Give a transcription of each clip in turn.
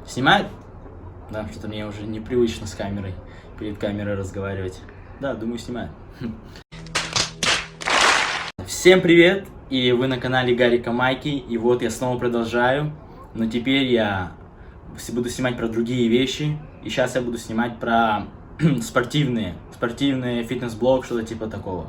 Снимает? Да, что-то мне уже непривычно с камерой, перед камерой разговаривать. Да, думаю, снимает. Всем привет! И вы на канале Гарика Майки. И вот я снова продолжаю. Но теперь я буду снимать про другие вещи. И сейчас я буду снимать про спортивные фитнес-блог, что-то типа такого.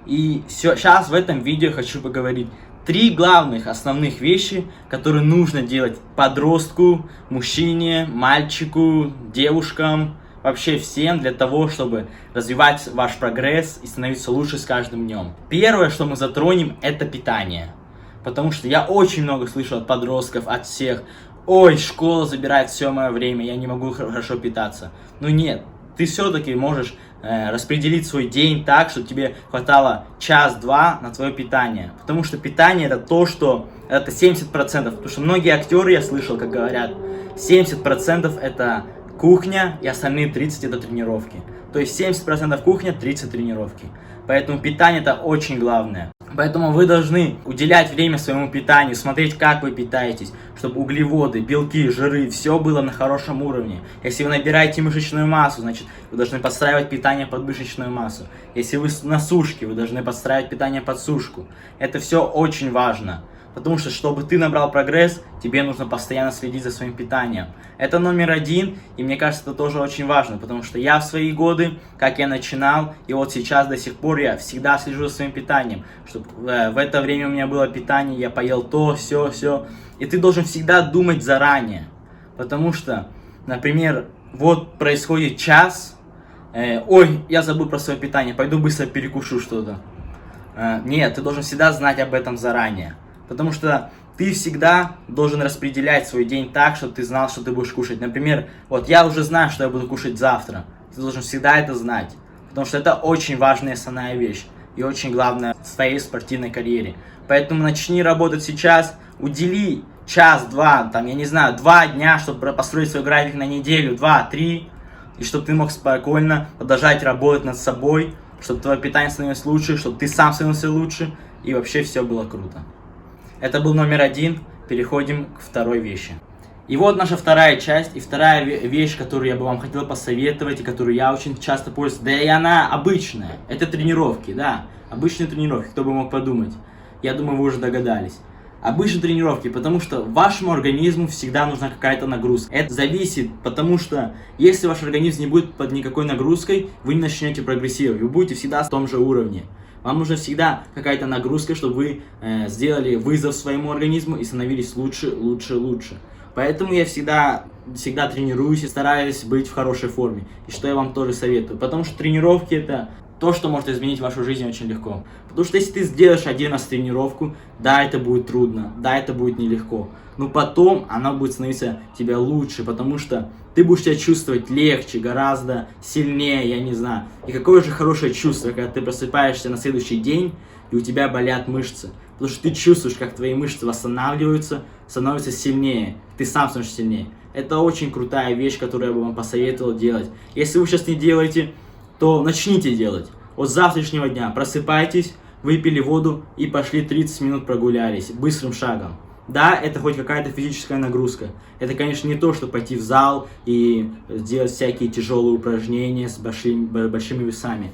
И сейчас в этом видео хочу поговорить 3 главных основных вещи, которые нужно делать подростку, мужчине, мальчику, девушкам, вообще всем для того, чтобы развивать ваш прогресс и становиться лучше с каждым днем. Первое, что мы затронем, это питание. Потому что я очень много слышу от подростков, от всех: ой, школа забирает все мое время, я не могу хорошо питаться. Ну нет, ты все-таки можешь распределить свой день так, чтобы тебе хватало час-два на твое питание. Потому что питание это то, что это 70%. Потому что многие актеры, я слышал, как говорят, 70% это кухня и остальные 30% это тренировки. То есть 70% кухня, 30% тренировки. Поэтому питание это очень главное. Поэтому вы должны уделять время своему питанию, смотреть, как вы питаетесь, чтобы углеводы, белки, жиры, все было на хорошем уровне. Если вы набираете мышечную массу, значит, вы должны подстраивать питание под мышечную массу. Если вы на сушке, вы должны подстраивать питание под сушку. Это все очень важно. Потому что, чтобы ты набрал прогресс, тебе нужно постоянно следить за своим питанием. Это номер один, и мне кажется, это тоже очень важно, потому что я в свои годы, как я начинал, и вот сейчас до сих пор я всегда слежу за своим питанием, чтобы в это время у меня было питание, я поел то, все. И ты должен всегда думать заранее, потому что, например, вот происходит час, ой, я забыл про свое питание, пойду быстро перекушу что-то. Нет, ты должен всегда знать об этом заранее. Потому что ты всегда должен распределять свой день так, чтобы ты знал, что ты будешь кушать. Например, вот я уже знаю, что я буду кушать завтра. Ты должен всегда это знать. Потому что это очень важная основная вещь. И очень главное в своей спортивной карьере. Поэтому начни работать сейчас. Удели час-два, там, я не знаю, 2 дня, чтобы построить свой график на неделю, 2-3. И чтобы ты мог спокойно продолжать работать над собой. Чтобы твое питание становилось лучше, чтобы ты сам становился лучше. И вообще все было круто. Это был номер 1, переходим к второй вещи. И вот наша вторая часть, и вторая вещь, которую я бы вам хотел посоветовать, и которую я очень часто пользуюсь, да и она обычная, это тренировки, да, обычные тренировки, кто бы мог подумать. Я думаю, вы уже догадались. Обычные тренировки, потому что вашему организму всегда нужна какая-то нагрузка. Это зависит, потому что если ваш организм не будет под никакой нагрузкой, вы не начнете прогрессировать, вы будете всегда в том же уровне. Вам нужна всегда какая-то нагрузка, чтобы вы сделали вызов своему организму и становились лучше. Поэтому я всегда тренируюсь и стараюсь быть в хорошей форме. И что я вам тоже советую. Потому что тренировки это то, что может изменить вашу жизнь очень легко. Потому что если ты сделаешь один раз тренировку, да, это будет трудно, да, это будет нелегко. Но потом она будет становиться тебя лучше, потому что ты будешь себя чувствовать легче, гораздо сильнее, я не знаю. И какое же хорошее чувство, когда ты просыпаешься на следующий день, и у тебя болят мышцы. Потому что ты чувствуешь, как твои мышцы восстанавливаются, становятся сильнее, ты сам становишься сильнее. Это очень крутая вещь, которую я бы вам посоветовал делать. Если вы сейчас не делаете, то начните делать. Вот с завтрашнего дня просыпайтесь, выпили воду и пошли 30 минут прогулялись быстрым шагом. Да, это хоть какая-то физическая нагрузка. Это, конечно, не то, что пойти в зал и сделать всякие тяжелые упражнения с большими весами.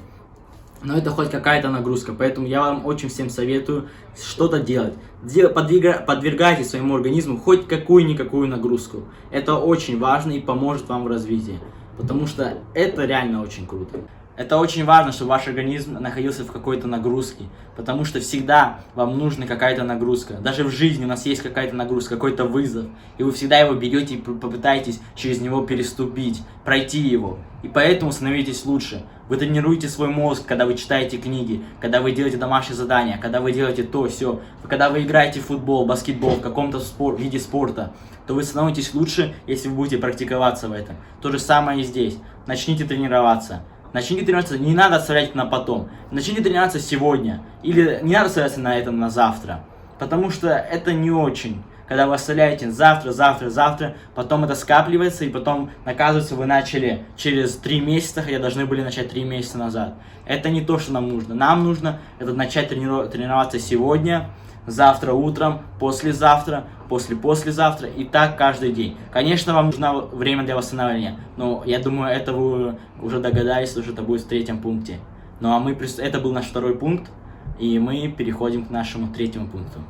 Но это хоть какая-то нагрузка. Поэтому я вам очень всем советую что-то делать. Подвергайте своему организму хоть какую-никакую нагрузку. Это очень важно и поможет вам в развитии. Потому что это реально очень круто. Это очень важно, чтобы ваш организм находился в какой-то нагрузке, потому что всегда вам нужна какая-то нагрузка. Даже в жизни у нас есть какая-то нагрузка, какой-то вызов, и вы всегда его берете и попытаетесь через него переступить, пройти его. И поэтому становитесь лучше. Вы тренируете свой мозг, когда вы читаете книги, когда вы делаете домашние задания, когда вы делаете то, все. Когда вы играете в футбол, баскетбол, в каком-то виде спорта, то вы становитесь лучше, если вы будете практиковаться в этом. То же самое и здесь. Начните тренироваться. Начните тренироваться, не надо оставлять на потом. Начните тренироваться сегодня. Или не надо оставляться на это на завтра. Потому что это не очень. Когда вы оставляете завтра, потом это скапливается, и потом, оказывается, вы начали через 3 месяца, хотя должны были начать 3 месяца назад. Это не то, что нам нужно. Нам нужно это начать тренироваться сегодня, завтра утром, послезавтра, послезавтра и так каждый день. Конечно, вам нужно время для восстановления, но я думаю, это вы уже догадались, что это будет в третьем пункте. Ну а это был наш второй пункт, и мы переходим к нашему третьему пункту.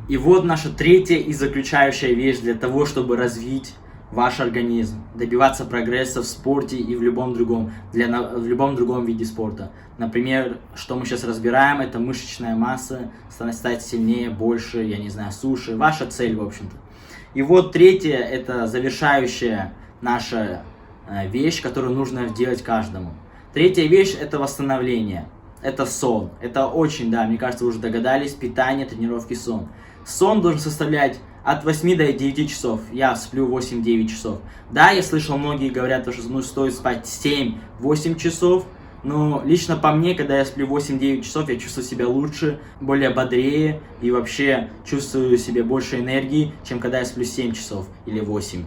И вот наша третья и заключающая вещь для того, чтобы развить ваш организм, добиваться прогресса в спорте и в любом другом виде спорта. Например, что мы сейчас разбираем, это мышечная масса, стать сильнее, больше, я не знаю, суше, ваша цель, в общем-то. И вот третья, это завершающая наша вещь, которую нужно делать каждому. Третья вещь, это восстановление, это сон. Это очень, да, мне кажется, вы уже догадались, питание, тренировки, сон. Сон должен составлять от 8 до 9 часов. Я сплю 8-9 часов. Да, я слышал, многие говорят, что стоит спать 7-8 часов. Но лично по мне, когда я сплю 8-9 часов, я чувствую себя лучше, более бодрее и вообще чувствую себе больше энергии, чем когда я сплю 7 часов или 8.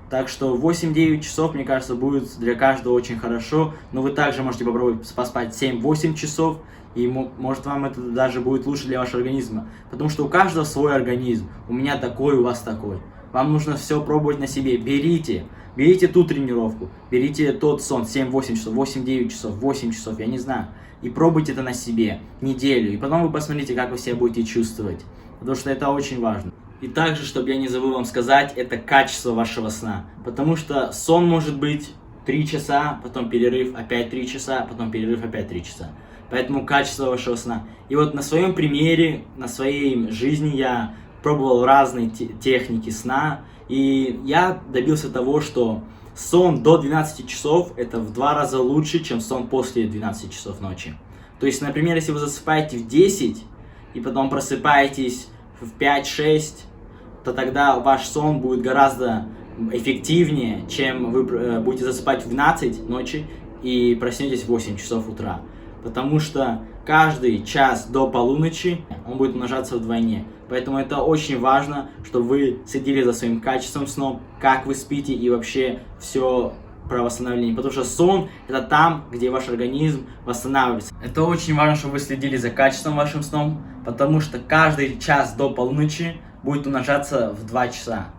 Так что 8-9 часов, мне кажется, будет для каждого очень хорошо. Но вы также можете попробовать поспать 7-8 часов. И может вам это даже будет лучше для вашего организма. Потому что у каждого свой организм. У меня такой, у вас такой. Вам нужно все пробовать на себе. Берите ту тренировку. Берите тот сон 7-8 часов, 8-9 часов, 8 часов, я не знаю. И пробуйте это на себе неделю. И потом вы посмотрите, как вы себя будете чувствовать. Потому что это очень важно. И также, чтобы я не забыл вам сказать, это качество вашего сна. Потому что сон может быть 3 часа, потом перерыв, опять 3 часа, потом перерыв, опять 3 часа. Поэтому качество вашего сна. И вот на своем примере, на своей жизни я пробовал разные техники сна. И я добился того, что сон до 12 часов это в 2 раза лучше, чем сон после 12 часов ночи. То есть, например, если вы засыпаете в 10 и потом просыпаетесь в 5-6, то тогда ваш сон будет гораздо эффективнее, чем вы будете засыпать в 12 ночи и проснетесь в 8 часов утра. Потому что каждый час до полуночи он будет умножаться вдвойне. Поэтому это очень важно, чтобы вы следили за своим качеством сна, как вы спите и вообще все про восстановление. Потому что сон это там, где ваш организм восстанавливается. Это очень важно, чтобы вы следили за качеством вашим сном, потому что каждый час до полуночи будет умножаться в 2 часа.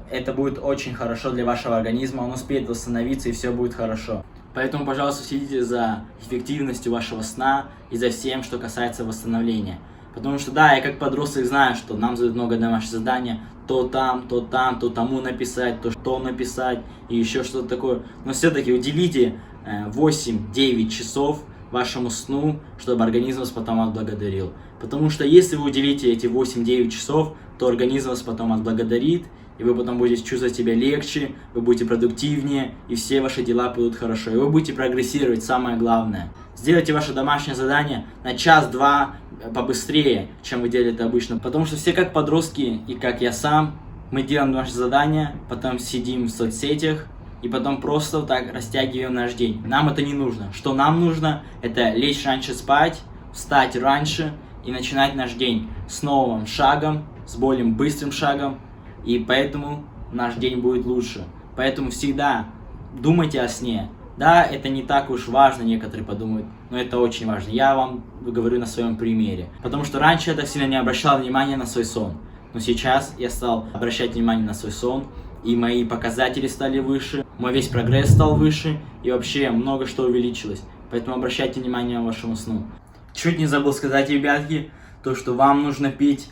Это будет очень хорошо для вашего организма, он успеет восстановиться и все будет хорошо. Поэтому, пожалуйста, следите за эффективностью вашего сна и за всем, что касается восстановления. Потому что, да, я как подросток знаю, что нам задают много домашних заданий, то там, то тому написать, то что написать и еще что-то такое. Но все-таки уделите 8-9 часов вашему сну, чтобы организм вас потом отблагодарил. Потому что если вы уделите эти 8-9 часов, то организм вас потом отблагодарит, и вы потом будете чувствовать себя легче, вы будете продуктивнее, и все ваши дела пойдут хорошо. И вы будете прогрессировать, самое главное. Сделайте ваше домашнее задание на час-два побыстрее, чем вы делаете это обычно. Потому что все как подростки, и как я сам, мы делаем наши задания, потом сидим в соцсетях, и потом просто вот так растягиваем наш день. Нам это не нужно. Что нам нужно, это лечь раньше спать, встать раньше и начинать наш день с новым шагом, с более быстрым шагом. И поэтому наш день будет лучше. Поэтому всегда думайте о сне. Да, это не так уж важно, некоторые подумают, но это очень важно. Я вам говорю на своем примере. Потому что раньше я так сильно не обращал внимания на свой сон. Но сейчас я стал обращать внимание на свой сон, и мои показатели стали выше, мой весь прогресс стал выше, и вообще много что увеличилось. Поэтому обращайте внимание на вашему сну. Чуть не забыл сказать, ребятки, то, что вам нужно пить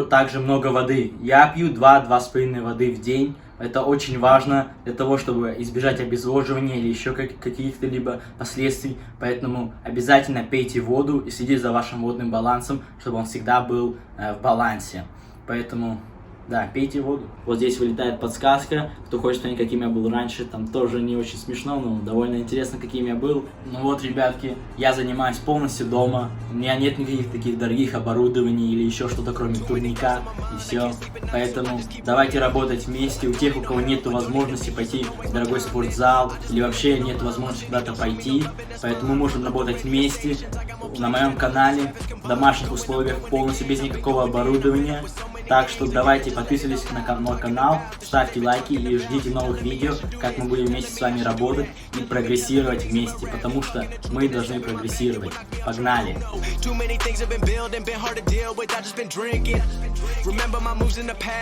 также много воды. Я пью 2-2,5 воды в день. Это очень важно для того, чтобы избежать обезвоживания или еще каких-то либо последствий. Поэтому обязательно пейте воду и следите за вашим водным балансом, чтобы он всегда был в балансе. Поэтому, да, пейте воду. Вот здесь вылетает подсказка. Кто хочет понять, каким я был раньше, там тоже не очень смешно, но довольно интересно, каким я был. Ну вот, ребятки, я занимаюсь полностью дома. У меня нет никаких таких дорогих оборудований или еще что-то, кроме турника, и все. Поэтому давайте работать вместе. У тех, у кого нет возможности пойти в дорогой спортзал или вообще нет возможности куда-то пойти, поэтому мы можем работать вместе на моем канале в домашних условиях, полностью без никакого оборудования. Так что давайте подписывайтесь на мой канал, ставьте лайки и ждите новых видео, как мы будем вместе с вами работать и прогрессировать вместе, потому что мы должны прогрессировать. Погнали!